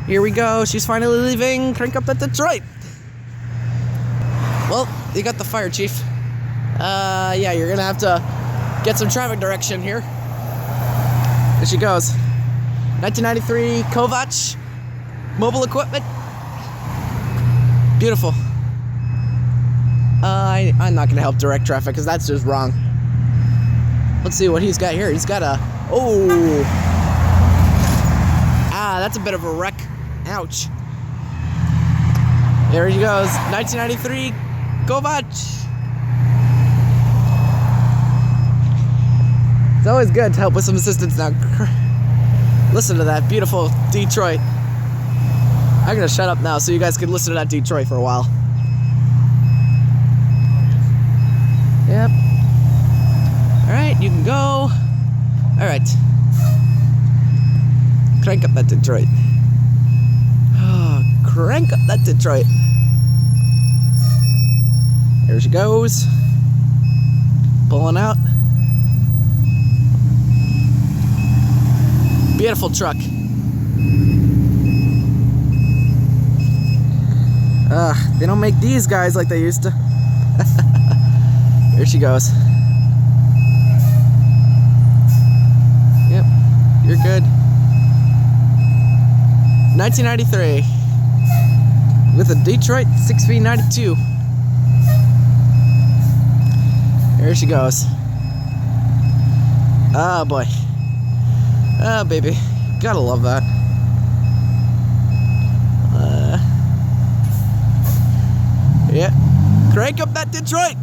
Here we go. She's finally leaving. Crank up that Detroit. Well, you got the fire chief. Yeah, you're gonna have to get some traffic direction here. There she goes. 1993 Kovac mobile equipment. Beautiful. I'm not gonna help direct traffic because that's just wrong. Let's see what he's got here. He's got a, oh. Ah, that's a bit of a wreck. Ouch. There he goes. 1993 Kovac. It's always good to help with some assistance now. Listen to that beautiful Detroit. I'm gonna shut up now so you guys can listen to that Detroit for a while. Yep. Alright, you can go. Alright. Crank up that Detroit. Oh, crank up that Detroit. There she goes. Pulling out. Beautiful truck. They don't make these guys like they used to. Here she goes. Yep, you're good. 1993 with a Detroit 6V92. There she goes. Oh boy. Oh baby, gotta love that. Yeah, crank up that Detroit.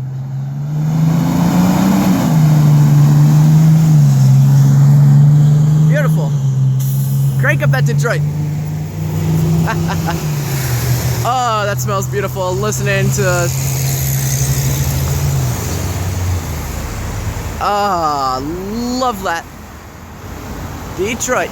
Beautiful. Crank up that Detroit. Oh, that smells beautiful. Listening to. Ah, love that. Detroit.